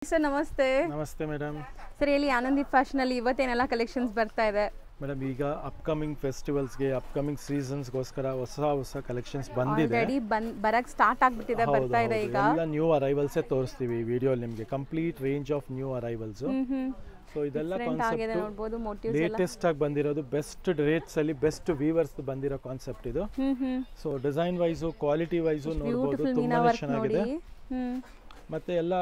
Sir ನಮಸ್ತೆ. ನಮಸ್ತೆ madam. Sir ಹೇಳಿ, ಆನಂದಿ ಫ್ಯಾಷನ್ ಅಲ್ಲಿ ಇವತ್ತೇನೆಲ್ಲ ಕಲೆಕ್ಷನ್ಸ್ ಬರ್ತಾ ಇದೆ? ಮೇಡಮ್ ಈಗ ಅಪ್ಕಮಿಂಗ್ ಫೆಸ್ಟಿವಲ್ಸ್ಗೆ ಅಪ್ಕಮಿಂಗ್ ಸೀಸನ್ಸ್ಗೋಸ್ಕರ ಹೊಸ ಕಲೆಕ್ಷನ್ಸ್ ಬಂದಿದೆ. ಆಲ್ರೆಡಿ ಬರಕ್ಕೆ ಸ್ಟಾರ್ಟ್ ಆಗ್ಬಿಟ್ಟಿದೆ, ಬರ್ತಾ ಇದೆ ಈಗ. ಎಲ್ಲ ನ್ಯೂ ಅರೈವಲ್ಸೇ ತೋರಿಸ್ತೀವಿ ವಿಡಿಯೋಲಿ ನಿಮಗೆ. Complete range of new arrivals. So ಇದೆಲ್ಲ ಕಾನ್ಸೆಪ್ಟ್ ಲೇಟೆಸ್ಟ್ ಆಗಿ ಬಂದಿರೋದು, ಬೆಸ್ಟ್ ರೇಟ್ಸ್ ಅಲ್ಲಿ ಬೆಸ್ಟ್ ವೀವರ್ಸ್ ಬಂದಿರೋ ಕಾನ್ಸೆಪ್ಟ್ ಇದು. So design wise quality wise ನೋಡ್ಬೋದು, ತುಂಬಾ ಚೆನ್ನಾಗಿದೆ. ಮತ್ತೆ ಎಲ್ಲ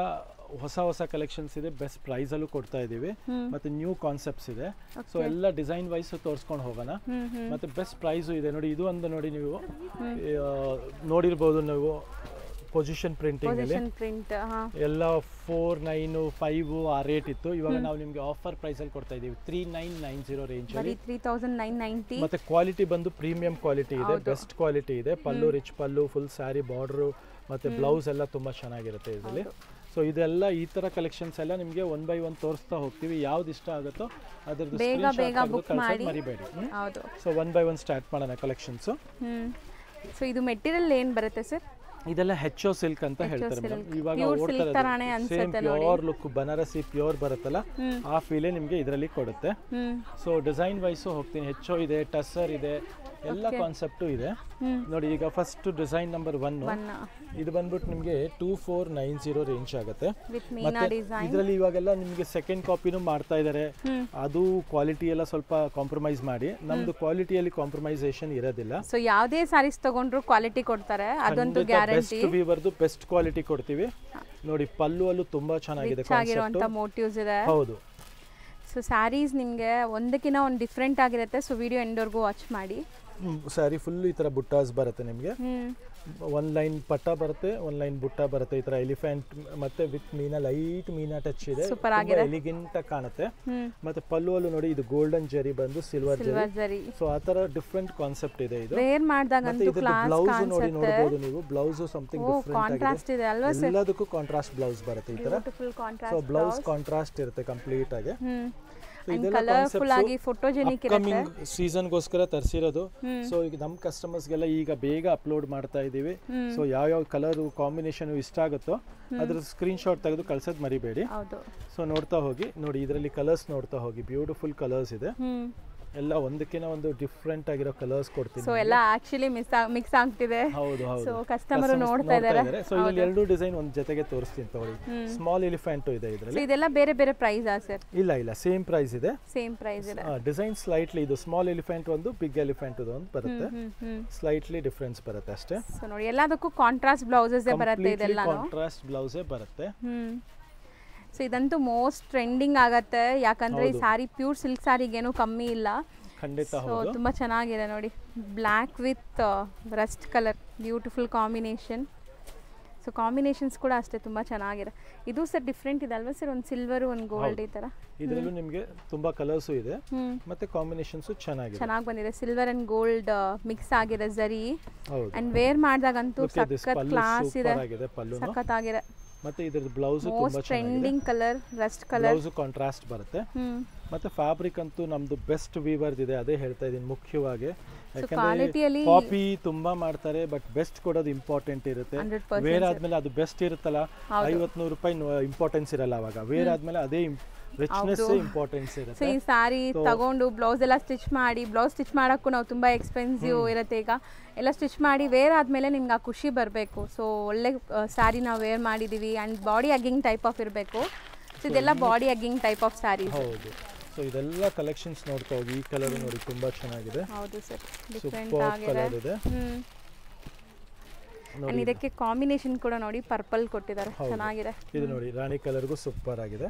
ಹೊಸ ಕಲೆಕ್ಷನ್ಸ್ ಇದೆ, ಬೆಸ್ಟ್ ಪ್ರೈಸ್ ಅಲ್ಲೂ ಕೊಡ್ತಾ ಇದೀವಿ. ಮತ್ತೆ ನ್ಯೂ ಕಾನ್ಸೆಪ್ಟ್ಸ್ ಇದೆ. ಸೊ ಎಲ್ಲ ಡಿಸೈನ್ ವೈಸ್ ತೋರಿಸ್ಕೊಂಡು ಹೋಗೋಣ. ಮತ್ತೆ ಬೆಸ್ಟ್ ಪ್ರೈಸು ಇದೆ ನೋಡಿ. ಇದು ಒಂದು ನೋಡಿ, ನೀವು ನೋಡಿರ್ಬೋದು ನೀವು ಪೊಸಿಷನ್ ಪ್ರಿಂಟಿಂಗ್ ಅಲ್ಲಿ ಎಲ್ಲ 4995 ಆ ರೇಟ್ ಇತ್ತು. ಇವಾಗ ನಾವು ನಿಮಗೆ ಆಫರ್ ಪ್ರೈಸ್ ಅಲ್ಲಿ ಕೊಡ್ತಾ ಇದೀವಿ 3990 ರೇಂಜ್ ಅಲ್ಲಿ. 3990. ಮತ್ತೆ ಕ್ವಾಲಿಟಿ ಬಂದು ಪ್ರೀಮಿಯಂ ಕ್ವಾಲಿಟಿ ಇದೆ, ಬೆಸ್ಟ್ ಕ್ವಾಲಿಟಿ ಇದೆ. ಪಲ್ಲು ರಿಚ್ ಪಲ್ಲು, ಫುಲ್ ಸ್ಯಾರಿ ಬಾರ್ಡರ್ ಮತ್ತೆ ಬ್ಲೌಸ್ ಎಲ್ಲ ತುಂಬಾ ಚೆನ್ನಾಗಿರುತ್ತೆ ಇದರಲ್ಲಿ. ಸೊ ಇದೆಲ್ಲ ಈ ತರ ಕಲೆಕ್ಷನ್ಸ್ ಎಲ್ಲ ನಿಮಗೆ ಒನ್ ಬೈ ಒನ್ ತೋರಿಸ್ತಾ ಹೋಗ್ತೀವಿ. ಯಾವ್ದು ಇಷ್ಟ ಆಗುತ್ತೋ ಅದರದ್ದು ಸ್ಕ್ರೀನ್ಶಾಟ್ ಮರಿಬೇಡಿ. So one by one start ಮಾಡೋಣ ಕಲೆಕ್ಷನ್ಸ್. ಸೊ ಇದು ಮೆಟೀರಿಯಲ್ ಏನು ಬರುತ್ತೆ ಸರ್? ಇದೆಲ್ಲ HO ಸಿಲ್ಕ್ ಅಂತ ಹೇಳ್ತಾರೆ ಮೇಡಮ್. ಇವಾಗ ಪ್ಯೂರ್ ಲುಕ್ ಬನಾರಸಿ ಪ್ಯೂರ್ ಬರುತ್ತಲ್ಲ, ಆ ಫೀಲೇ ನಿಮಗೆ ಇದರಲ್ಲಿ ಕೊಡುತ್ತೆ. ಸೊ ಡಿಸೈನ್ ವೈಸು ಹೋಗ್ತೀನಿ. HO ಇದೆ, ಟಸರ್ ಇದೆ, ಎಲ್ಲ ಕಾನ್ಸೆಪ್ಟು ಇದೆ ನೋಡಿ. ಈಗ ಫಸ್ಟ್ ಡಿಸೈನ್ ನಂಬರ್ 1 ಇದು ಬಂದ್ಬಿಟ್ಟು ನಿಮಗೆ 2490 ರೇಂಜ್ ಆಗುತ್ತೆ. ಇದರಲ್ಲಿ ಇವಾಗೆಲ್ಲ ನಿಮಗೆ ಸೆಕೆಂಡ್ ಕಾಪಿನೂ ಮಾಡ್ತಾ ಇದ್ದಾರೆ. ಅದು ಕ್ವಾಲಿಟಿ ಎಲ್ಲ ಸ್ವಲ್ಪ ಕಾಂಪ್ರಮೈಸ್ ಮಾಡಿ, ನಮ್ದು ಕ್ವಾಲಿಟಿಯಲ್ಲಿ ಕಾಂಪ್ರಮೈಸೇಷನ್ ಇರೋದಿಲ್ಲ. ಸೊ ಯಾವುದೇ ಸಾರೀಸ್ ತಗೊಂಡ್ರು ಕ್ವಾಲಿಟಿ ಕೊಡ್ತಾರೆ, ಅದಂತೂ ಗ್ಯಾರಂಟಿ. ಬೆಸ್ಟ್ ವೀವರ್ದು ಬೆಸ್ಟ್ ಕ್ವಾಲಿಟಿ ಕೊಡ್ತೀವಿ ನೋಡಿ. ಪಲ್ಲು ಅಲ್ಲೂ ತುಂಬಾ ಚೆನ್ನಾಗಿದೆ, ಮೋಟಿವ್ಸ್ ಇದೆ. ಹೌದು. ಸೊ ಸ್ಯಾರೀಸ್ ನಿಮಗೆ ಒಂದಕ್ಕಿಂತ ಒಂದು ಡಿಫ್ರೆಂಟ್ ಆಗಿರುತ್ತೆ. ಸೊ ವಿಡಿಯೋ ಎಂಡ್ವರೆಗೂ ವಾಚ್ ಮಾಡಿ. ಸ್ಯಾರಿ ಫುಲ್ ಈ ತರ ಬುಟ್ಟಾಸ್ ಬರುತ್ತೆ ನಿಮಗೆ. ಒಂದ್ ಲೈನ್ ಪಟ್ಟ ಬರುತ್ತೆ, ಒಂದ್ ಲೈನ್ ಬುಟ್ಟ ಬರುತ್ತೆ. ಈ ತರ ಎಲಿಫೆಂಟ್ ಮತ್ತೆ with Meena, light Meena touch ಇದೆ, ಎಲಿಗೆಂಟ್ ಆಗಿ ಕಾಣುತ್ತೆ. ಮತ್ತೆ ಪಲ್ಲು ಅಲ್ಲೂ ನೋಡಿ, ಇದು ಗೋಲ್ಡನ್ ಜರಿ ಬಂದು ಸಿಲ್ವರ್ ಜರಿ. ಸೊ ಆ ತರ ಡಿಫ್ರೆಂಟ್ ಕಾನ್ಸೆಪ್ಟ್ ಇದೆ ಇದು. ಬ್ಲೌಸ್ ನೋಡಿ, ನೋಡಬಹುದು ನೀವು. ಬ್ಲೌಸ್ ಸಮಥಿಂಗ್ ಡಿಫ್ರೆಂಟ್ ಆಗಿದೆ, ಎಲ್ಲದಕ್ಕೂ ಕಾಂಟ್ರಾಸ್ಟ್ ಬ್ಲೌಸ್ ಬರುತ್ತೆ ಈ ತರ. ಸೊ ಬ್ಲೌಸ್ ಕಾಂಟ್ರಾಸ್ಟ್ ಇರುತ್ತೆ ಕಂಪ್ಲೀಟ್ ಆಗಿ. ಕಲರ್ಫುಲ್ ಆಗಿ ಫೋಟೋಜೆನಿಕ್ ಇರುತ್ತೆ. ಸೀಸನ್ಗೋಸ್ಕರ ತರಿಸಿರೋದು. ಸೊ ಈಗ ನಮ್ಮ ಕಸ್ಟಮರ್ಸ್ಗೆಲ್ಲ ಈಗ ಬೇಗ ಅಪ್ಲೋಡ್ ಮಾಡ್ತಾ ಇದೀವಿ. ಸೊ ಯಾವ ಕಲರ್ ಕಾಂಬಿನೇಷನ್ ಇಷ್ಟ ಆಗುತ್ತೋ ಅದ್ರ ಸ್ಕ್ರೀನ್ ಶಾಟ್ ತೆಗೆದು ಕಳ್ಸೋದು ಮರಿಬೇಡಿ. ಸೊ ನೋಡ್ತಾ ಹೋಗಿ ನೋಡಿ, ಇದರಲ್ಲಿ ಕಲರ್ಸ್ ನೋಡ್ತಾ ಹೋಗಿ. ಬ್ಯೂಟಿಫುಲ್ ಕಲರ್ಸ್ ಇದೆ, ಎಲ್ಲ ಒಂದಕ್ಕಿಂತ ಒಂದು ಡಿಫ್ರೆಂಟ್ ಆಗಿರೋ ಕಲರ್ಸ್ ಕೊಡ್ತೀನಿ. ಸೊ ಎಲ್ಲ ಆಕ್ಚುಲಿ ಮಿಕ್ಸ್ ಆಗ್ತಿದೆ. ಹೌದು ಹೌದು. ಸೊ ಕಸ್ಟಮರ್ ನೋಡ್ತಾ ಇದ್ದಾರೆ. ಸೊ ಇಲ್ಲಿ ಎರಡು ಡಿಸೈನ್ ಒಂದು ಜೊತೆಗೆ ತೋರಿಸ್ತೀನಿ ತಗೊಳ್ಳಿ. ಸ್ಮಾಲ್ ಎಲಿಫೆಂಟ್ ಇದೆ ಇದರಲ್ಲಿ. ಇದೆಲ್ಲ ಬೇರೆ ಬೇರೆ ಪ್ರೈಸ್ ಸರ್? ಇಲ್ಲ ಸೇಮ್ ಪ್ರೈಸ್ ಇದೆ. ಸೇಮ್ ಪ್ರೈಸ್ ಇದೆ. ಡಿಸೈನ್ ಸ್ಲೈಟ್ಲಿ, ಇದು ಸ್ಮಾಲ್ ಎಲಿಫೆಂಟ್ ಒಂದು, ಬಿಗ್ ಎಲಿಫೆಂಟ್ ಒಂದು ಬರುತ್ತೆ. ಸ್ಲೈಟ್ಲಿ ಡಿಫರೆನ್ಸ್ ಬರುತ್ತೆ ಅಷ್ಟೇ. ಸೊ ನೋಡಿ, ಎಲ್ಲದಕ್ಕೂ ಕಾಂಟ್ರಾಸ್ಟ್ ಬ್ಲೌಸಸ್ ಬರುತ್ತೆ. ಇದೆಲ್ಲ ಕಾಂಟ್ರಾಸ್ಟ್ ಬ್ಲೌಸೇ ಬರುತ್ತೆ. ಸೊ ಇದಂತೂ ಮೋಸ್ಟ್ ಟ್ರೆಂಡಿಂಗ್ ಆಗತ್ತೆ, ಯಾಕಂದ್ರೆ ಈ ಸಾರಿ ಪ್ಯೂರ್ ಸಿಲ್ಕ್ ಸಾರಿಗೇನು ಕಮ್ಮಿ ಇಲ್ಲ. ಖಂಡಿತ. ಸೊ ತುಂಬಾ ಚೆನ್ನಾಗಿದೆ ನೋಡಿ. Black with Rust colour, beautiful combination. So combinations ಕೂಡ ಅಷ್ಟೇ ತುಂಬಾ ಚೆನ್ನಾಗಿದೆ. ಇದು ಸರ್ ಡಿಫ್ರೆಂಟ್ ಇದೆ ಅಲ್ವಾ ಸರ್? ಒಂದು ಸಿಲ್ವರ್, ಒಂದು ಗೋಲ್ಡ್, ಈ ತರ ಇದರಲ್ಲೂ ನಿಮಗೆ ತುಂಬಾ ಕಲರ್ಸ್ ಇದೆ, ಮತ್ತೆ ಕಾಂಬಿನೇಷನ್ಸ್ ಚೆನ್ನಾಗಿ ಬಂದಿದೆ. ಸಿಲ್ವರ್ ಅಂಡ್ ಗೋಲ್ಡ್ ಮಿಕ್ಸ್ ಆಗಿದೆ ಜರಿ. ಅಂಡ್ ವೇರ್ ಮಾಡಿದಾಗಂತೂ ಸಖತ್ ಕ್ಲಾಸ್ ಇದೆ, ಸಖತ್ ಆಗಿದೆ. ಮತ್ತೆ ಇದರ ಬ್ಲೌಸ್ ತುಂಬಾ trending colour, Rust colour. Blouse contrast ಬರುತ್ತೆ. ಮತ್ತೆ ಫ್ಯಾಬ್ರಿಕ್ ಅಂತೂ ನಮ್ದು ಬೆಸ್ಟ್ ವೀವರ್ಸ್ ಇದೆ, ಅದೇ ಹೇಳ್ತಾ ಇದೀನಿ ಮುಖ್ಯವಾಗಿ. ಯಾಕಂದ್ರೆ ಕಾಪಿ ತುಂಬಾ ಮಾಡ್ತಾರೆ, ಬಟ್ ಬೆಸ್ಟ್ ಕೊಡೋದು ಇಂಪಾರ್ಟೆಂಟ್ ಇರುತ್ತೆ. ವೇರ್ ಆದ್ಮೇಲೆ ಅದು ಬೆಸ್ಟ್ ಇರುತ್ತಲ್ಲ, 50-100 ರೂಪಾಯಿ ಇಂಪಾರ್ಟೆನ್ಸ್ ಇರಲ್ಲ. ಅವಾಗ ವೇರ್ ಆದ್ಮೇಲೆ ಅದೇ ರಿಚ್ನೆಸ್ ಇಂಪಾರ್ಟೆನ್ಸ್ ಇರುತ್ತೆ. ಈ ಸಾರಿ ತಗೊಂಡು ಬ್ಲೌಸ್ ಎಲ್ಲ ಸ್ಟಿಚ್ ಮಾಡಿ, ಬ್ಲೌಸ್ ಸ್ಟಿಚ್ ಮಾಡೋಕ್ಕೂ ನಾವು ತುಂಬಾ ಎಕ್ಸ್ಪೆನ್ಸಿವ್ ಇರುತ್ತೆ. ಈಗ ಎಲ್ಲ ಸ್ಟಿಚ್ ಮಾಡಿ ವೇರ್ ಆದ್ಮೇಲೆ ನಿಮ್ಗೆ ಆ ಖುಷಿ ಬರಬೇಕು. ಸೊ ಒಳ್ಳೆ ಸಾರಿ ನಾವು ವೇರ್ ಮಾಡಿದೀವಿ ಅಂಡ್ ಬಾಡಿ ಹಗ್ಗಿಂಗ್ ಟೈಪ್ ಆಫ್ ಇರಬೇಕು. ಸೊ ಇದೆಲ್ಲ ಬಾಡಿ ಹಗ್ಗಿಂಗ್ ಟೈಪ್ ಆಫ್ ಸಾರಿ. ಹೌದು. ಸೊ ಇದೆಲ್ಲ ಕಲೆಕ್ಷನ್ಸ್ ನೋಡ್ತಾ ಹೋಗಿ. ಈ ಕಲರ್ ನೋಡಿ, ತುಂಬಾ ಚೆನ್ನಾಗಿದೆ. ಹೌದು ಸರ್, ಡಿಫರೆಂಟ್ ಆಗಿದೆ. ಇದಕ್ಕೆ ಕಾಂಬಿನೇಷನ್ ಕೂಡ ನೋಡಿ, ಪರ್ಪಲ್ ಕೊಟ್ಟಿದ್ದಾರೆ, ಚೆನ್ನಾಗಿದೆ. ಇದು ನೋಡಿ, ರಾಣಿ ಕಲರ್ಗೂ ಸೂಪರ್ ಆಗಿದೆ.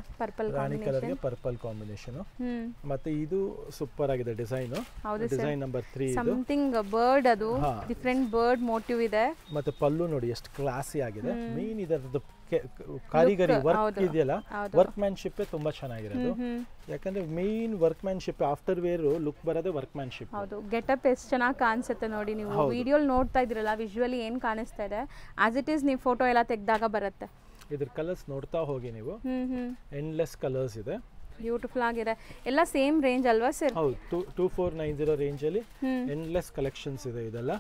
ರಾಣಿ ಕಲರ್ಗೆ ಪರ್ಪಲ್ ಕಾಂಬಿನೇಷನ್. ಮತ್ತೆ ಇದು ಸೂಪರ್ ಆಗಿದೆ design. Design number 3. Something bird, ಅದು ಡಿಫರೆಂಟ್ ಬರ್ಡ್ ಮೋಟಿವ್ ಇದೆ. ಮತ್ತೆ ಪಲ್ಲು ನೋಡಿ ಎಷ್ಟು ಕ್ಲಾಸಿ ಆಗಿದೆ. ಮೇನ್ ಇದರದ್ದು ಕಾರಿಗರಿ ವರ್ಕ್ ಇದೆಯಲ್ಲ, ವರ್ಕ್ ಮ್ಯಾನ್ಶಿಪ್ ತುಂಬಾ ಚೆನ್ನಾಗಿರೋದು. ಯಾಕಂದ್ರೆ main workmanship, after wear look ಬರೋದೇ ವರ್ಕ್ ಮ್ಯಾನ್ಶಿಪ್. ಹೌದು. ಗೆಟಪ್ ಎಷ್ಟು ಚೆನ್ನಾಗಿ ಕಾಣಿಸುತ್ತೆ ನೋಡಿ. ನೀವು ವಿಡಿಯೋಲ್ ನೋಡ್ತಾ ಇದ್ರಲ್ಲ, ವಿಜುವಲಿ ಏನ್ ಕಾಣಿಸ್ತಾ ಇದೆ, ಆಸ್ ಇಟ್ ಈಸ್ ನೀವು ಫೋಟೋ ಎಲ್ಲ ತೆಗೆದಾಗ ಬರುತ್ತೆ. ಇದ್ರ ಕಲರ್ಸ್ ನೋಡ್ತಾ ಹೋಗಿ ನೀವು. ಎಂಡ್ಲೆಸ್ ಕಲರ್ಸ್ ಇದೆ, ಬ್ಯೂಟಿಫುಲ್ ಆಗಿದೆ. ಎಲ್ಲ ಸೇಮ್ ರೇಂಜ್ ಅಲ್ವಾ ಸರ್? ಹೌದು, 2490 ರೇಂಜ್ ಅಲ್ಲಿ ಎಂಡ್ಲೆಸ್ ಕಲೆಕ್ಷನ್ಸ್ ಇದೆ ಇದೆಲ್ಲ.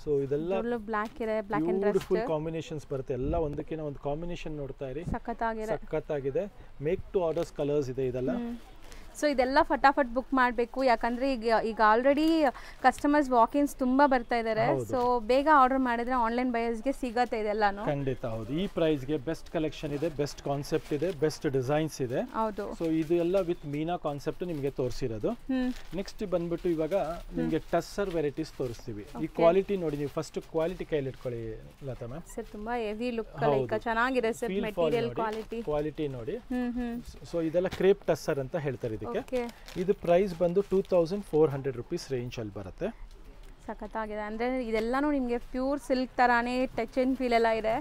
ಸೊ ಇದೆಲ್ಲ ಬ್ಲಾಕ್ ಇದೆ, ಬ್ಲಾಕ್ ಅಂಡ್ ಬ್ಯೂಟಿಫುಲ್ ಕಾಂಬಿನೇಷನ್ಸ್ ಬರುತ್ತೆ. ಎಲ್ಲ ಒಂದಕ್ಕಿಂತ ಒಂದು ಕಾಂಬಿನೇಷನ್ ನೋಡ್ತಾ ಇರಿ, ಸಖತ್ತಾಗಿದೆ. ಮೇಕ್ ಟು ಆರ್ಡರ್ಸ್ ಕಲರ್ಸ್ ಇದೆ ಇದೆಲ್ಲ. ಸೊ ಇದೆಲ್ಲ ಫಟಾಫಟ್ ಬುಕ್ ಮಾಡಬೇಕು, ಯಾಕಂದರೆ ಈಗ ಆಲ್ರೆಡಿ ಕಸ್ಟಮರ್ಸ್ ವಾಕಿನ್ಸ್ ತುಂಬ ಬರ್ತಾ ಇದ್ದಾರೆ. ಸೊ ಬೇಗ ಆರ್ಡರ್ ಮಾಡಿದ್ರೆ ಆನ್ಲೈನ್ ಬಯರ್ಸ್ಗೆ ಸಿಗತ್ತೆ ಇದೆಲ್ಲಾನು. ಖಂಡಿತ ಹೌದು. ಈ ಪ್ರೈಸ್ಗೆ ಬೆಸ್ಟ್ ಕಲೆಕ್ಷನ್ ಇದೆ, ಬೆಸ್ಟ್ ಕಾನ್ಸೆಪ್ಟ್ ಇದೆ, ಬೆಸ್ಟ್ ಡಿಸೈನ್ಸ್ ಇದೆ. ಹೌದು. ಸೊ ಇದು ಎಲ್ಲ ವಿತ್ ಮೀನಾ ಕಾನ್ಸೆಪ್ಟ್ ನಿಮಗೆ ತೋರಿಸಿರೋದು. ನೆಕ್ಸ್ಟ್ ಬಂದ್ಬಿಟ್ಟು ಇವಾಗ ನಿಮಗೆ ಟಸ್ಸರ್ ವೆರೈಟೀಸ್ ತೋರಿಸ್ತೀವಿ. ಈ ಕ್ವಾಲಿಟಿ ನೋಡಿ, ನೀವು ಫಸ್ಟ್ ಕ್ವಾಲಿಟಿ ಕೈಲಿ ಇಟ್ಕೊಳ್ಳಿ ಲತಾ ಮ್ಯಾಮ್. ಸರ್ ತುಂಬಾ ಹೆವಿ ಲುಕ್ ಚೆನ್ನಾಗಿದೆ ಸರ್, ಮೆಟೀರಿಯಲ್ ಕ್ವಾಲಿಟಿ ನೋಡಿ. ಸೊ ಇದೆಲ್ಲ ಕ್ರೇಪ್ ಟಸ್ಸರ್ ಅಂತ ಹೇಳ್ತಾರೆ ಇದಕ್ಕೆ. ಇದು ಪ್ರೈಸ್ ಬಂದು 2400 ರೂಪೀಸ್ ರೇಂಜ್ ಅಲ್ಲಿ ಬರುತ್ತೆ. ಸಖತ್ತಾಗಿದೆ. ಅಂದ್ರೆ ಇದೆಲ್ಲಾನು ನಿಮಗೆ ಪ್ಯೂರ್ ಸಿಲ್ಕ್ ತರಾನೇ ಟಚ್ ಅಂಡ್ ಫೀಲ್ ಎಲ್ಲ ಇದೆ.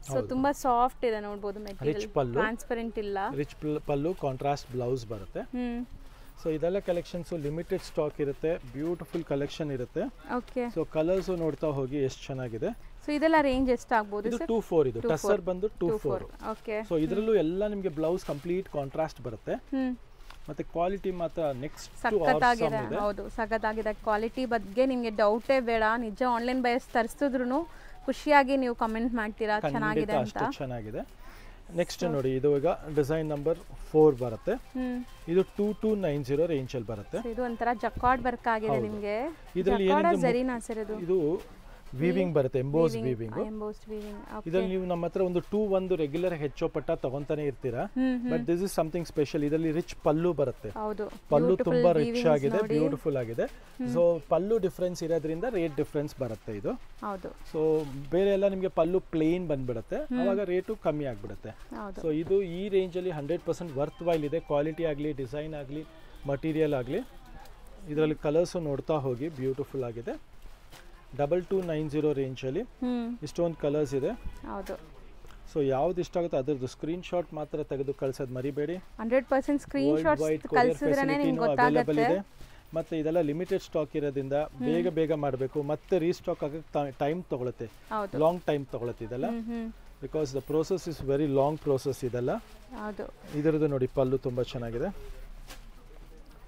ಸೊ ತುಂಬಾ ಸಾಫ್ಟ್ ಇದೆ ನೋಡಬಹುದು ಮೆಟೀರಿಯಲ್, ಟ್ರಾನ್ಸ್ಪರೆಂಟ್ ಇಲ್ಲ. ರಿಚ್ ಪಲ್ಲು, ಕಾಂಟ್ರಾಸ್ಟ್ ಬ್ಲೌಸ್ ಬರುತ್ತೆ. ಸೊ ಇದೆಲ್ಲ ಕಲೆಕ್ಷನ್ಸ್ ಲಿಮಿಟೆಡ್ ಸ್ಟಾಕ್ ಇರುತ್ತೆ, ಬ್ಯೂಟಿಫುಲ್ ಕಲೆಕ್ಷನ್ ಇರುತ್ತೆ. ಓಕೆ. ಸೊ ಕಲರ್ಸ್ ನೋಡ್ತಾ ಹೋಗಿ ಎಷ್ಟು ಚೆನ್ನಾಗಿದೆ. ಸೊ ಇದೆಲ್ಲ ರೇಂಜ್ ಎಷ್ಟು ಆಗಬಹುದು ಸರ್? 24 ಇದು ಟಸ್ಸರ್ ಬಂದು 24. ಓಕೆ. ಸೊ ಇದರಲ್ಲೂ ಎಲ್ಲ ನಿಮಗೆ ಬ್ಲೌಸ್ ಕಂಪ್ಲೀಟ್ ಕಾಂಟ್ರಾಸ್ಟ್ ಬರುತ್ತೆ. ಮತ್ತೆ ಕ್ವಾಲಿಟಿ ಮಾತ್ರ ನೆಕ್ಸ್ಟ್ ಸಖತ್ತಾಗಿದೆ. ಹೌದು ಸಖತ್ತಾಗಿದೆ. ಕ್ವಾಲಿಟಿ ಬಗ್ಗೆ ನಿಮಗೆ ಡೌಟೇ ಬೇಡ. ನಿಜ ಆನ್ಲೈನ್ ಬಯಸ್ ತರಿಸಿದ್ರು ಖುಷಿಯಾಗಿ ನೀವು ಕಮೆಂಟ್ ಮಾಡ್ತೀರಾ ಚೆನ್ನಾಗಿದೆ ಅಂತ. ಚೆನ್ನಾಗಿದೆ. ನೆಕ್ಸ್ಟ್ ನೋಡಿ, ಇದು ಈಗ ಡಿಸೈನ್ ನಂಬರ್ 4 ಬರುತ್ತೆ. ಇದು 2290 ರೇಂಜ್ ಅಲ್ಲಿ ಬರುತ್ತೆ. ಇದು ಒಂಥರ ಜಕಾರ್ಡ್ ವರ್ಕ್ ಆಗಿದೆ ನಿಮಗೆ. ಇದರಲ್ಲಿ ಇದು ವೀವಿಂಗ್ ಬರುತ್ತೆ, ಎಂಬೋಸ್ಡ್ ವೀವಿಂಗ್. ಇದರಲ್ಲಿ ನೀವು ನಮ್ಮ ಹತ್ರ ಒಂದು 2-1 ರೆಗ್ಯುಲರ್ ಹೆಚ್ಚೋ ಪಟ್ಟ ತಗೊಂತಾನೆ ಇರ್ತೀರಾ. But this is something special. ಇದರಲ್ಲಿ ರಿಚ್ ಪಲ್ಲು ಬರುತ್ತೆ. ಪಲ್ಲು ತುಂಬಾ ರಿಚ್ ಆಗಿದೆ, ಬ್ಯೂಟಿಫುಲ್ ಆಗಿದೆ. ಸೊ ಪಲ್ಲು ಡಿಫ್ರೆನ್ಸ್ ಇರೋದ್ರಿಂದ ರೇಟ್ ಡಿಫ್ರೆನ್ಸ್ ಬರುತ್ತೆ ಇದು. ಸೊ ಬೇರೆ ಎಲ್ಲ ನಿಮಗೆ ಪಲ್ಲು ಪ್ಲೇನ್ ಬಂದ್ಬಿಡುತ್ತೆ, ಅವಾಗ ರೇಟು ಕಮ್ಮಿ ಆಗ್ಬಿಡುತ್ತೆ. ಸೊ ಇದು ಈ ರೇಂಜ್ ಅಲ್ಲಿ 100% ವರ್ತ್ ವೈಲ್ ಇದೆ. ಕ್ವಾಲಿಟಿ ಆಗಲಿ, ಡಿಸೈನ್ ಆಗಲಿ, ಮಟೀರಿಯಲ್ ಆಗಲಿ. ಇದರಲ್ಲಿ ಕಲರ್ಸ್ ನೋಡ್ತಾ ಹೋಗಿ, ಬ್ಯೂಟಿಫುಲ್ ಆಗಿದೆ. 2290 ರೇಂಜ್ ಅಲ್ಲಿ ಇಷ್ಟೊಂದು ಕಲರ್ಸ್ ಇದೆ. ಸೊ ಯಾವ್ದು ಇಷ್ಟ ಆಗುತ್ತೆ ಅದರದ್ದು ಸ್ಕ್ರೀನ್ ಶಾಟ್ ಮಾತ್ರ ತೆಗೆದು ಕಳ್ಸೋದು ಮರಿಬೇಡಿ. 100% ಸ್ಕ್ರೀನ್ ಶಾಟ್ ಕಳ್ಸಿದ್ರೇನೆ ನಿಮಗೆ ಗೊತ್ತಾಗುತ್ತೆ. ಮತ್ತೆ ಇದೆಲ್ಲ ಲಿಮಿಟೆಡ್ ಸ್ಟಾಕ್ ಇರೋದ್ರಿಂದ ಬೇಗ ಮಾಡಬೇಕು, ಮತ್ತೆ ರೀಸ್ಟಾಕ್ ಆಗಕ್ಕೆ ಟೈಮ್ ತಗೊಳುತ್ತೆ, ಲಾಂಗ್ ಟೈಮ್ ತಗೊಳುತ್ತೆ ಇದೆಲ್ಲ. Because the process is very long process ಇದೆಲ್ಲ. ಇದರದ್ದು ನೋಡಿ ಪಲ್ಲು ತುಂಬಾ ಚೆನ್ನಾಗಿದೆ,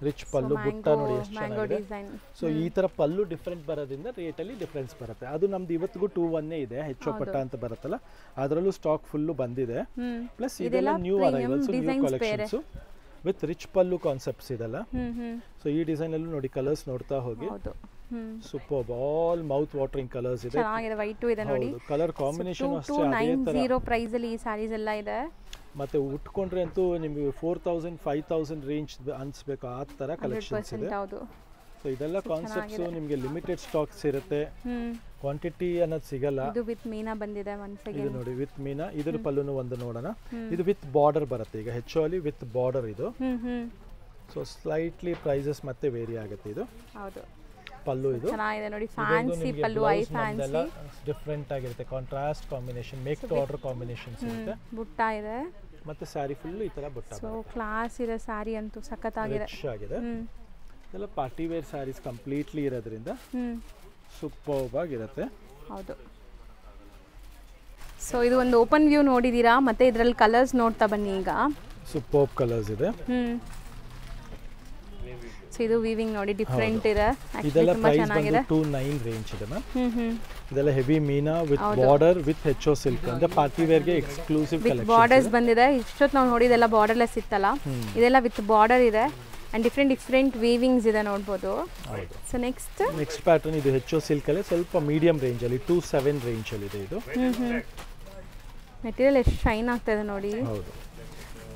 ರಿಚ್ ಪಲ್ಲು, ಬುಟ್ಟ ನೋಡಿ ಎಷ್ಟು ಚೆನ್ನಾಗಿದೆ. ಸೊ ಈ ತರ ಪಲ್ಲು ಡಿಫ್ರೆಂಟ್ ಬರೋದ್ರಿಂದ ರೇಟ್ ಅಲ್ಲಿ ಡಿಫ್ರೆನ್ಸ್ ಬರುತ್ತೆ. ಅದು ನಮ್ದು ಇವತ್ತಿಗೂ 2-1 ಇದೆ, ಹೆಚ್ಚೋ ಪಟ್ಟ ಅಂತ ಬರುತ್ತಲ್ಲ, ಅದರಲ್ಲೂ ಸ್ಟಾಕ್ ಫುಲ್ಲು ಬಂದಿದೆ. ಪ್ಲಸ್ ಇದೆಲ್ಲ new arrivals, new collections with rich pallu concepts ಇದೆಲ್ಲ. ಸೊ ಈ ಡಿಸೈನ್ ಅಲ್ಲೂ ನೋಡಿ ಕಲರ್ಸ್ ನೋಡ್ತಾ ಹೋಗಿ, super all mouth watering colours ಇದೆ. ವೈಟ್ ಇದೆ ನೋಡಿ, ಕಲರ್ ಕಾಂಬಿನೇಷನ್ ಅಷ್ಟೇ ಅದೇ ತರ. 2290 ಪ್ರೈಸ್ ಅಲ್ಲಿ ಈ ಸ್ಯಾರೀಸ್ ಎಲ್ಲ ಇದೆ. ಮತ್ತೆ ಉಟ್ಕೊಂಡ್ರೆ ಅಂತೂ ನಿಮಗೆ 4000-5000 ರೇಂಜ್ ಅನ್ಸ್ಬೇಕು, ಆ ತರ ಕಲೆಕ್ಷನ್ಸ್ ಇದೆ. ಸೊ ಇದೆಲ್ಲ ಕಾನ್ಸೆಪ್ಟ್ಸ್ ನಿಮಗೆ ಲಿಮಿಟೆಡ್ ಸ್ಟಾಕ್ಸ್ ಇರುತ್ತೆ, ಕ್ವಾಂಟಿಟಿ ಅನ್ನೋದು ಸಿಗಲ್ಲ. ಇದು ವಿತ್ ಮೀನಾ ಬಂದಿದೆ ಒನ್ಸ್ ಅಗೇನ್. ಇದು ನೋಡಿ ವಿತ್ ಮೀನಾ. ಇದ್ರ ಪಲ್ಲುನು ಒಂದು ನೋಡೋಣ. ಇದು ವಿತ್ ಬಾರ್ಡರ್ ಬರುತ್ತೆ. ಈಗ ಹೆಚ್ಚುವಲಿ ವಿತ್ ಬಾರ್ಡರ್ ಇದು. ಸೊ ಸ್ಲೈಟ್ಲಿ ಪ್ರೈಸಸ್ ಮತ್ತೆ ವೇರಿ ಆಗುತ್ತೆ. ಇದು ಹೌದು ಪಲ್ಲು, ಇದು ಚೆನ್ನಾಗಿದೆ ನೋಡಿ, ಫ್ಯಾನ್ಸಿ ಪಲ್ಲು, ಐ ಫ್ಯಾನ್ಸಿ, ಡಿಫರೆಂಟ್ ಆಗಿರುತ್ತೆ. Contrast combination, make to order combinations ಇರುತ್ತೆ. ಬುಟ್ಟ ಇದೆ ಮತ್ತೆ ಸ್ಯಾರಿ ಫುಲ್ ಈ ತರ ಬುಟ್ಟ. ಸೊ ಕ್ಲಾಸ್ ಇದೆ ಸ್ಯಾರಿ ಅಂತೂ ಸಖತ್ತಾಗಿದೆ, ರಿಚ್ ಆಗಿದೆ. ಇದೆಲ್ಲ ಪಾರ್ಟಿ ವೇರ್ ಸ್ಯಾರೀಸ್ ಕಂಪ್ಲೀಟ್ಲಿ ಇರೋದ್ರಿಂದ ಸೂಪರ್ಬ್ ಆಗಿರುತ್ತೆ. ಹೌದು. ಸೊ ಇದು ಒಂದು ಓಪನ್ ವ್ಯೂ ನೋಡಿದೀರಾ, ಮತ್ತೆ ಇದರಲ್ಲಿ ಕಲರ್ಸ್ ನೋಡ್ತಾ ಬನ್ನಿ. ಈಗ ಸೂಪರ್ಬ್ ಕಲರ್ಸ್ ಇದೆ. ಸೊ ಇದು ವೀವಿಂಗ್ ನೋಡಿ ಡಿಫರೆಂಟ್ ಇದೆ. ಇದೆಲ್ಲ ಪ್ರೈಸ್ ಬಂದು 29 ರೇಂಜ್ ಇದೆ ಮ್ಯಾಮ್. ಇದೆಲ್ಲ ಹೆವಿ ಮೀನಾ ವಿತ್ ಬಾರ್ಡರ್ ವಿತ್ ಹೆಚ್ಚೋ ಸಿಲ್ಕ್ ಅಂದ್ರೆ ಪಾರ್ಟಿ ವೇರ್ ಗೆ ಎಕ್ಸ್ಕ್ಲೂಸಿವ್ ಕಲೆಕ್ಷನ್. ಬಾರ್ಡರ್ಸ್ ಬಂದಿದೆ. ಇಷ್ಟೊತ್ತು ನಾವು ನೋಡಿದೆಲ್ಲ ಬಾರ್ಡರ್ಲೆಸ್ ಇತ್ತಲ್ಲ, ಇದೆಲ್ಲ ವಿತ್ ಬಾರ್ಡರ್ ಇದೆ ಅಂಡ್ ಡಿಫರೆಂಟ್ ವೀವಿಂಗ್ಸ್ ಇದೆ ನೋಡಬಹುದು. ಸೊ ನೆಕ್ಸ್ಟ್ ಪ್ಯಾಟರ್ನ್ ಇದು ಹೆಚ್ಚೋ ಸಿಲ್ಕ್ ಅಲ್ಲಿ ಸ್ವಲ್ಪ ಮೀಡಿಯಂ ರೇಂಜ್ ಅಲ್ಲಿ 27 ರೇಂಜ್ ಅಲ್ಲಿ ಇದೆ ಇದು. ಮೆಟೀರಿಯಲ್ ಎಷ್ಟು ಶೈನ್ ಆಗ್ತಾ ಇದೆ ನೋಡಿ. ಹೌದು.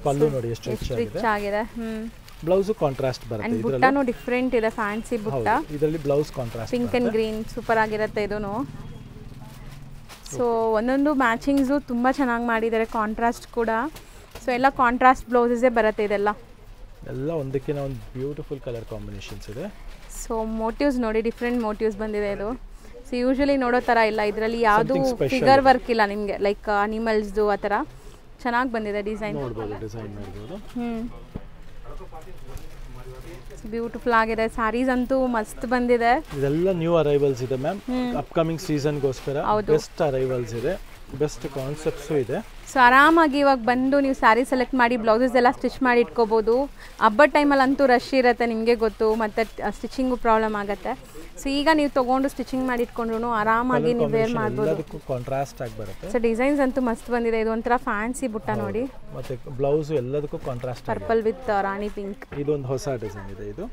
ಪಲ್ಲು ನೋಡಿ ಎಷ್ಟು ರಿಚ್ ಆಗಿದೆ. ಬ್ಲೌಸ್ ಕಾಂಟ್ರಾಸ್ಟ್ ಬರುತ್ತೆ. ಅಂಡ್ ಬುಟ್ಟಾನು ಡಿಫರೆಂಟ್ ಇದೆ, ಫ್ಯಾನ್ಸಿ ಬುಟ್ಟ. ಇದರಲ್ಲಿ blouse contrast pink and green super ಆಗಿರುತ್ತೆ ಇದೂನು. ಸೊ ಒಂದೊಂದು ಮ್ಯಾಚಿಂಗ್ಸ್ ತುಂಬಾ ಚೆನ್ನಾಗಿ ಮಾಡಿದ್ದಾರೆ, ಕಾಂಟ್ರಾಸ್ಟ್ ಕೂಡ. ಸೊ ಎಲ್ಲ ಕಾಂಟ್ರಾಸ್ಟ್ ಬ್ಲೌಸಸ್ ಬರುತ್ತೆ ಇದೆಲ್ಲ. ಎಲ್ಲ ಒಂದಕ್ಕಿಂತ ಒಂದು ಬ್ಯೂಟಿಫುಲ್ ಕಲರ್ ಕಾಂಬಿನೇಷನ್ಸ್ ಇದೆ. ಸೊ ಮೋಟಿವ್ಸ್ ನೋಡಿ, ಡಿಫರೆಂಟ್ ಮೋಟಿವ್ಸ್ ಬಂದಿದೆ ಇದು. ಸೊ ಯೂಶಲಿ ನೋಡೋ ಥರ ಇಲ್ಲ ಇದರಲ್ಲಿ, ಯಾವುದು ಫಿಗರ್ ವರ್ಕ್ ಇಲ್ಲ ನಿಮಗೆ, ಲೈಕ್ ಅನಿಮಲ್ಸ್ದು ಆ ಥರ ಚೆನ್ನಾಗಿ ಬಂದಿದೆ ಡಿಸೈನ್. ನೋಡ್ಬೋದು, ಡಿಸೈನ್ ನೋಡ್ಬೋದು. ಬ್ಯೂಟಿಫುಲ್ ಆಗಿದೆ. ಸ್ಯಾರೀಸ್ ಅಂತೂ ಮಸ್ತ್ ಬಂದಿದೆ. ಇದೆಲ್ಲ ನ್ಯೂ ಅರೈವಲ್ಸ್ ಇದೆ ಮ್ಯಾಮ್, ಅಪ್ಕಮಿಂಗ್ ಸೀಸನ್ ಗೋಸ್ಕರ ಬೆಸ್ಟ್ ಅರೈವಲ್ಸ್ ಇದೆ. ಬೆಸ್ಟ್ ಕಾನ್ಸೆಪ್ಟ್ಸು ಇದೆ. ಸೊ ಆರಾಮಾಗಿ ಇವಾಗ ಬಂದು ನೀವು ಸ್ಯಾರಿ ಸೆಲೆಕ್ಟ್ ಮಾಡಿ ಬ್ಲೌಸಸ್ ಎಲ್ಲ ಸ್ಟಿಚ್ ಮಾಡಿ ಇಟ್ಕೋಬೋದು. ಹಬ್ಬದ ಟೈಮಲ್ಲಿ ಅಂತೂ ರಶ್ ಇರುತ್ತೆ, ನಿಮಗೆ ಗೊತ್ತು, ಮತ್ತು ಸ್ಟಿಚಿಂಗು ಪ್ರಾಬ್ಲಮ್ ಆಗುತ್ತೆ. ಸೊ ಈಗ ನೀವು ತೊಗೊಂಡು ಸ್ಟಿಚಿಂಗ್ ಮಾಡಿ ಇಟ್ಕೊಂಡ್ರು ಆರಾಮಾಗಿ ನೀವು ವೇರ್ ಮಾಡ್ಬೋದು. ಕಾಂಟ್ರಾಸ್ಟ್ ಆಗಿ ಬರುತ್ತೆ. ಸೊ ಡಿಸೈನ್ಸ್ ಅಂತೂ ಮಸ್ತ್ ಬಂದಿದೆ. ಇದು ಒಂಥರ ಫ್ಯಾನ್ಸಿ ಬುಟ್ಟ ನೋಡಿ, ಮತ್ತೆ ಬ್ಲೌಸ್ ಎಲ್ಲದಕ್ಕೂ contrast purple with Rani pink. ಇದೊಂದು ಹೊಸ ಡಿಸೈನ್ ಇದೆ. ಇದು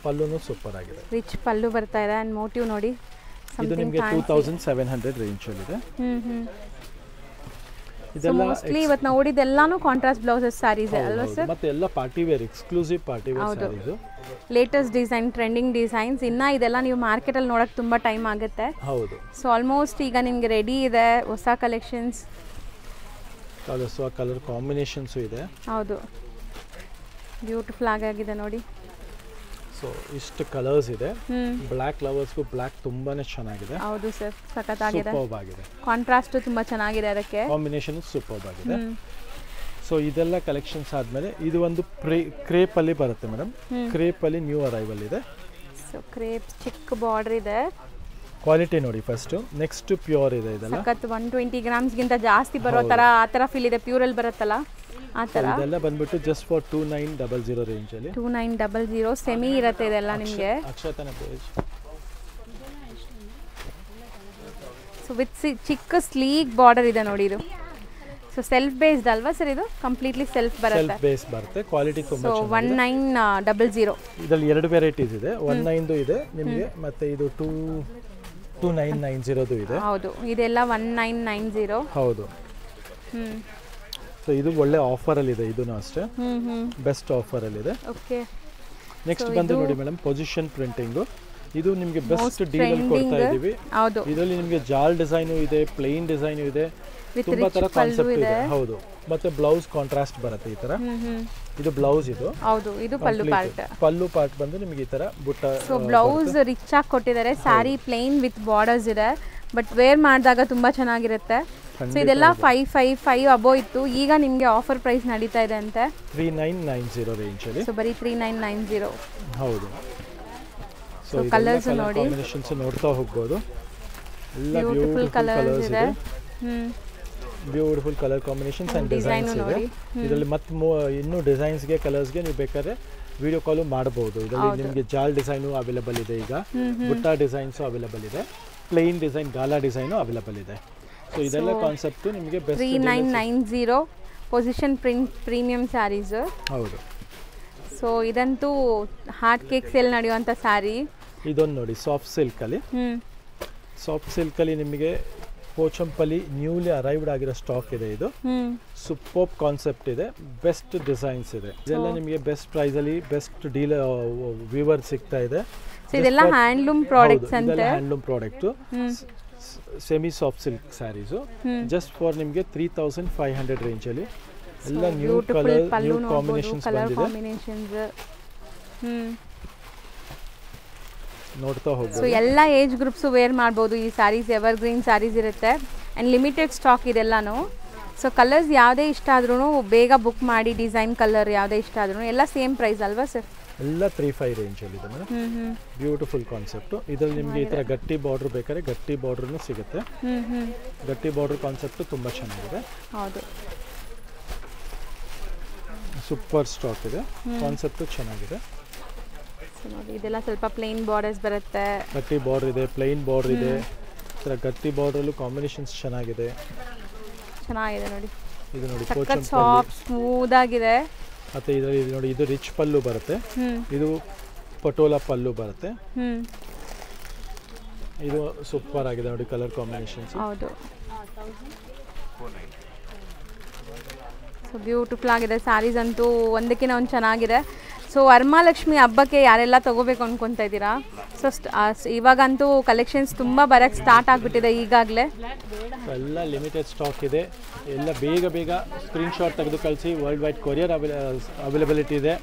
ಪಲ್ಲುನು ಸೂಪರ್ ಆಗಿದೆ, ರಿಚ್ ಪಲ್ಲು ಬರ್ತಾ ಇದೆ. ಅಂಡ್ ಮೋಟಿವ್ ನೋಡಿ, ಇದು ನಿಮಗೆ 2700 ರೇಂಜ್ ಅಲ್ಲಿ ಇದೆ. ಇದೆಲ್ಲ ಮೋಸ್ಟ್ಲಿ ಇವತ್ತು ನಾವು ನೋಡಿದೆಲ್ಲಾನು ಕಾಂಟ್ರಾಸ್ಟ್ ಬ್ಲೌಸಸ್ ಸ್ಯಾರೀಸ್ ಅಲ್ವಾ ಸರ್? ಮತ್ತೆ ಎಲ್ಲ party wear, exclusive party wear saris, latest design, trending designs. ಇನ್ನ ಇದೆಲ್ಲ ನೀವು ಮಾರ್ಕೆಟ್ ಅಲ್ಲಿ ನೋಡಕ್ ತುಂಬಾ ಟೈಮ್ ಆಗುತ್ತೆ. ಹೌದು. ಸೊ ಆಲ್ಮೋಸ್ಟ್ ಈಗ ನಿಮ್ಗೆ ರೆಡಿ ಇದೆ ಹೊಸ ಕಲೆಕ್ಷನ್ಸ್. ಕಲರ್ ಕಾಂಬಿನೇಷನ್ಸ್ ಇದೆ. ಹೌದು, ಬ್ಯೂಟಿಫುಲ್ ಆಗಿದೆ ನೋಡಿ. ಸೊ ಇಷ್ಟು ಕಲರ್ಸ್ ಇದೆ. ಬ್ಲ್ಯಾಕ್ ಲವರ್ಸ್ಗೂ ಬ್ಲ್ಯಾಕ್ ತುಂಬಾನೇ ಚೆನ್ನಾಗಿದೆ. ಹೌದು ಸರ್, ಸಖತ್ತಾಗಿದೆ. ಸೂಪರ್ಬ್ ಆಗಿದೆ. ಕಾಂಟ್ರಾಸ್ಟ್ ತುಂಬಾ ಚೆನ್ನಾಗಿದೆ, ಅದಕ್ಕೆ ಕಾಂಬಿನೇಷನ್ ಸೂಪರ್ಬ್ ಆಗಿದೆ. ಸೊ ಇದೆಲ್ಲ ಕಲೆಕ್ಷನ್ಸ್ ಆದ್ಮೇಲೆ ಇದು ಒಂದು ಕ್ರೇಪ್ ಅಲ್ಲಿ ಬರುತ್ತೆ ಮೇಡಮ್. ಕ್ರೇಪ್ ಅಲ್ಲಿ ನ್ಯೂ ಅರೈವಲ್ ಇದೆ. ಸೊ ಕ್ರೇಪ್ ಚಿಕ್ಕ ಬಾರ್ಡರ್ ಇದೆ. ಕ್ವಾಲಿಟಿ ನೋಡಿ ಫಸ್ಟ್. ನೆಕ್ಸ್ಟ್ ಪ್ಯೂರ್ ಇದೆ. ಇದೆಲ್ಲ ಸಖತ್ 120 ಗ್ರಾಮ್ಸ್ ಗಿಂತ ಜಾಸ್ತಿ ಬರೋ ತರ ಆ ತರ ಫೀಲ್ ಇದೆ. ಪ್ಯೂರ್ ಅಲ್ಲಿ ಬರುತ್ತಲ್ಲ ಆ ತರ. ಇದೆಲ್ಲ ಬಂದ್ಬಿಟ್ಟು ಜಸ್ಟ್ ಫಾರ್ 2900 ರೇಂಜ್ ಅಲ್ಲಿ. 2900 ಸೆಮಿ ಇರುತ್ತೆ ಇದೆಲ್ಲ ನಿಮಗೆ. ಅಕ್ಷತನ ಪೇಜ್. ಸೊ ವಿತ್ ಚಿಕ್ಕ ಸ್ಲೀಕ್ ಬಾರ್ಡರ್ ಇದೆ ನೋಡಿ. ಇದು ಸೊ ಸೆಲ್ಫ್ ಬೇಸ್ಡ್ ಅಲ್ವಾ ಸರ್? ಇದು ಕಂಪ್ಲೀಟ್ಲಿ ಸೆಲ್ಫ್ ಬರುತ್ತೆ. ಸೆಲ್ಫ್ ಬೇಸ್ ಬರುತ್ತೆ. ಕ್ವಾಲಿಟಿ ತುಂಬಾ ಚೆನ್ನಾಗಿದೆ. 1900. ಇದರಲ್ಲಿ ಎರಡು ವೆರೈಟೀಸ್ ಇದೆ. 19 ಇದೆ ನಿಮಗೆ, ಮತ್ತೆ ಇದು 2990 ಇದೆ. ಹೌದು, ಇದೆಲ್ಲ 1990. ಹೌದು. ಸೊ ಇದು ಒಳ್ಳೆ ಆಫರ್ ಅಲ್ಲಿ ಇದೆ. ಇದೂನು ಅಷ್ಟೇ ಬೆಸ್ಟ್ ಆಫರ್ ಅಲ್ಲಿ ಇದೆ. ಓಕೆ. ನೆಕ್ಸ್ಟ್ ಬಂದು ನೋಡಿ ಮೇಡಮ್, ಪೊಸಿಷನ್ ಪ್ರಿಂಟಿಂಗ್. ಇದು ನಿಮಗೆ ಬೆಸ್ಟ್ ಡೀಲ್ ಅಲ್ಲಿ ಕೊಡ್ತಾ ಇದೀವಿ. ಹೌದು. ಇದರಲ್ಲಿ ನಿಮಗೆ ಜಾಲ್ ಡಿಸೈನ್ ಇದೆ, ಪ್ಲೇನ್ ಡಿಸೈನ್ ಇದೆ, ತುಂಬಾ ತರ ಕಾನ್ಸೆಪ್ಟ್ ಇದೆ. ಹೌದು. ಮತ್ತೆ ಬ್ಲೌಸ್ ಕಾಂಟ್ರಾಸ್ಟ್ ಬರುತ್ತೆ ಈ ತರ. ಇದು ಬ್ಲೌಸ್. ಇದು ಹೌದು, ಇದು ಪಲ್ಲು ಪಾರ್ಟ್. ಪಲ್ಲು ಪಾರ್ಟ್ ಬಂದು ನಿಮಗೆ ಈ ತರ ಬುಟ್ಟ. ಸೊ ಬ್ಲೌಸ್ ರಿಚ್ ಆಗಿ ಕೊಟ್ಟಿದ್ದಾರೆ. ಸ್ಯಾರಿ ಪ್ಲೇನ್ ವಿತ್ ಬಾರ್ಡರ್ಸ್ ಇದೆ, ಬಟ್ ವೇರ್ ಮಾಡಿದಾಗ ತುಂಬಾ ಚೆನ್ನಾಗಿರುತ್ತೆ. ಸೊ ಇದೆಲ್ಲ 555 ಅಬೋ ಇತ್ತು, ಈಗ ನಿಮಗೆ ಆಫರ್ ಪ್ರೈಸ್ ನಡೀತಾ ಇದೆ ಅಂತೆ 3990 ರೇಂಜ್ ಅಲ್ಲಿ. ಸೊ ಬರೀ 3990. ಹೌದು. ಸೊ ಕಲರ್ಸ್ ನೋಡಿ, ಕಾಂಬಿನೇಷನ್ಸ್ ನೋಡ್ತಾ ಹೋಗಬಹುದು. ಎಲ್ಲ ಬ್ಯೂಟಿಫುಲ್ ಕಲರ್ಸ್ ಇದೆ. Beautiful colour combinations and designs ಇದೆ. ಇದರಲ್ಲಿ ಮತ್ತೆ ಇನ್ನೂ ಡಿಸೈನ್ಸ್ಗೆ ಕಲರ್ಸ್ಗೆ ನೀವು ಬೇಕಾದ್ರೆ ವಿಡಿಯೋ ಕಾಲು ಮಾಡಬಹುದು. ಇದರಲ್ಲಿ ನಿಮಗೆ ಜಾಲ್ ಡಿಸೈನು ಅವೈಲೇಬಲ್ ಇದೆ. ಈಗ ಬುಟ್ಟ ಡಿಸೈನ್ಸು ಅವೈಲೇಬಲ್ ಇದೆ. ಪ್ಲೇನ್ ಡಿಸೈನ್, ಗಾಲಾ ಡಿಸೈನು ಅವೈಲೇಬಲ್ ಇದೆ. ಸೊ ಇದೆಲ್ಲ ಕಾನ್ಸೆಪ್ಟ್ ನಿಮಗೆ best 3990 position print premium saris. ಹೌದು. ಸೊ ಇದಂತೂ ಹಾರ್ಟ್ ಕೇಕ್ ಸೇಲ್ ನಡೆಯುವಂಥ ಸ್ಯಾರಿ. ಇದೊಂದು ನೋಡಿ, ಸಾಫ್ಟ್ ಸಿಲ್ಕ್ ಅಲ್ಲಿ. ಸಾಫ್ಟ್ ಸಿಲ್ಕ್ ಅಲ್ಲಿ ನಿಮಗೆ ಪೋಚಂಪಲ್ಲಿ ನ್ಯೂಲಿ ಅರೈವ್ಡ್ ಆಗಿರೋ ಸ್ಟಾಕ್ ಇದೆ. ಇದು ಸೂಪರ್ ಕಾನ್ಸೆಪ್ಟ್ ಇದೆ, ಬೆಸ್ಟ್ ಡಿಸೈನ್ಸ್ ಇದೆ. ಇದೆಲ್ಲ ನಿಮಗೆ ಬೆಸ್ಟ್ ಪ್ರೈಸ್ ಅಲ್ಲಿ ಬೆಸ್ಟ್ ಡೀಲ್ ವ್ಯೂವರ್ ಸಿಗ್ತಾ ಇದೆ. ಇದೆಲ್ಲ ಹ್ಯಾಂಡ್ಲೂಮ್ ಪ್ರಾಡಕ್ಟ್ಸ್ ಅಂತ. Handloom product semi soft silk saris just for ನಿಮಗೆ 3500 ರೇಂಜ್ ಅಲ್ಲಿ. ಎಲ್ಲ ನ್ಯೂ ಕಲರ್, ನ್ಯೂ ಕಾಂಬಿನೇಷನ್ಸ್ ಬಂದಿದೆ. ನೋಡ್ತಾ ಹೋಗ್ಬೋದು. ಸೊ ಎಲ್ಲ ಏಜ್ ಗ್ರೂಪ್ಸ್ ವೇರ್ ಮಾಡ್ಬೋದು ಈ ಸ್ಯಾರೀಸ್. ಎವರ್ ಗ್ರೀನ್ ಸ್ಯಾರೀಸ್ ಇರುತ್ತೆ ಆ್ಯಂಡ್ ಲಿಮಿಟೆಡ್ ಸ್ಟಾಕ್ ಇದೆಲ್ಲನೂ. ಸೊ ಕಲರ್ಸ್ ಯಾವುದೇ ಇಷ್ಟ ಆದ್ರೂ ಬೇಗ ಬುಕ್ ಮಾಡಿ. ಡಿಸೈನ್ ಕಲರ್ ಯಾವುದೇ ಇಷ್ಟ ಆದ್ರೂ ಎಲ್ಲ ಸೇಮ್ ಪ್ರೈಸ್ ಅಲ್ವಾ ಸರ್? ಎಲ್ಲ 35 ರೇಂಜ್ ಅಲ್ಲಿ ಇದೆ ಮೇಡಮ್. Beautiful concept. ಇದರಲ್ಲಿ ನಿಮಗೆ ಈ ತರ ಗಟ್ಟಿ ಬಾರ್ಡರ್ ಬೇಕಾದ್ರೆ ಗಟ್ಟಿ ಬಾರ್ಡರ್ನು ಸಿಗುತ್ತೆ. ಗಟ್ಟಿ ಬಾರ್ಡರ್ ಕಾನ್ಸೆಪ್ಟ್ ತುಂಬಾ ಚೆನ್ನಾಗಿದೆ. ಹೌದು, ಸೂಪರ್ ಸ್ಟಾಕ್ ಇದೆ. ಕಾನ್ಸೆಪ್ಟ್ ಚೆನ್ನಾಗಿದೆ. ನೋಡಿ ಇದೆಲ್ಲ ಸ್ವಲ್ಪ ಪ್ಲೇನ್ ಬಾರ್ಡರ್ಸ್ ಬರುತ್ತೆ. ಗಟ್ಟಿ ಬಾರ್ಡರ್ ಇದೆ, ಪ್ಲೇನ್ ಬಾರ್ಡರ್ ಇದೆ. ಈ ತರ ಗಟ್ಟಿ ಬಾರ್ಡರ್ ಅಲ್ಲೂ ಕಾಂಬಿನೇಷನ್ಸ್ ಚೆನ್ನಾಗಿದೆ. ನೋಡಿ ಇದು ನೋಡಿ, ಸಾಫ್ಟ್ ಸ್ಮೂತ್ ಆಗಿದೆ. ಮತ್ತೆ ಇದರಲ್ಲಿ ನೋಡಿ, ಇದು ರಿಚ್ ಪಲ್ಲು ಬರುತ್ತೆ. ಇದು ಪಟೋಲಾ ಪಲ್ಲು ಬರುತ್ತೆ. ಇದು ಸೂಪರ್ ಆಗಿದೆ ನೋಡಿ ಕಲರ್ ಕಾಂಬಿನೇಷನ್ಸ್. ಹೌದು, ಸೊ ಬ್ಯೂಟಿಫುಲ್ ಆಗಿದೆ ಸ್ಯಾರೀಸ್ ಅಂತೂ, ಒಂದಕ್ಕಿಂತ ಒಂದು ಚೆನ್ನಾಗಿದೆ. ಸೊ ವರಮಹಾಲಕ್ಷ್ಮಿ ಹಬ್ಬಕ್ಕೆ ಯಾರೆಲ್ಲ ತೊಗೋಬೇಕು ಅಂದ್ಕೊತಾ ಇದ್ದೀರಾ? ಸೊ ಇವಾಗಂತೂ ಕಲೆಕ್ಷನ್ಸ್ ತುಂಬ ಬರೋಕ್ಕೆ ಸ್ಟಾರ್ಟ್ ಆಗಿಬಿಟ್ಟಿದೆ ಈಗಾಗಲೇ. ಎಲ್ಲ ಲಿಮಿಟೆಡ್ ಸ್ಟಾಕ್ ಇದೆ. ಎಲ್ಲ ಬೇಗ ಬೇಗ ಸ್ಕ್ರೀನ್ಶಾಟ್ ತೆಗೆದು ಕಳಿಸಿ. ವರ್ಲ್ಡ್ ವೈಡ್ ಕೊರಿಯರ್ ಅವೈಲಬಿಲಿಟಿ ಇದೆ.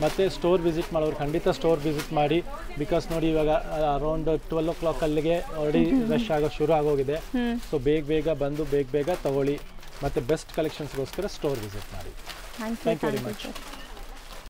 ಮತ್ತು ಸ್ಟೋರ್ ವಿಸಿಟ್ ಮಾಡೋರು ಖಂಡಿತ ಸ್ಟೋರ್ ವಿಸಿಟ್ ಮಾಡಿ. ಬಿಕಾಸ್ ನೋಡಿ ಇವಾಗ ಅರೌಂಡ್ 12 o'clock ಅಲ್ಲಿಗೆ ಆಲ್ರೆಡಿ ರಶ್ ಆಗೋ ಶುರು ಆಗೋಗಿದೆ. ಸೊ ಬೇಗ ಬಂದು ಬೇಗ ತಗೊಳ್ಳಿ. ಮತ್ತು ಬೆಸ್ಟ್ ಕಲೆಕ್ಷನ್ಸ್ಗೋಸ್ಕರ ಸ್ಟೋರ್ ವಿಸಿಟ್ ಮಾಡಿ. Thank you very much.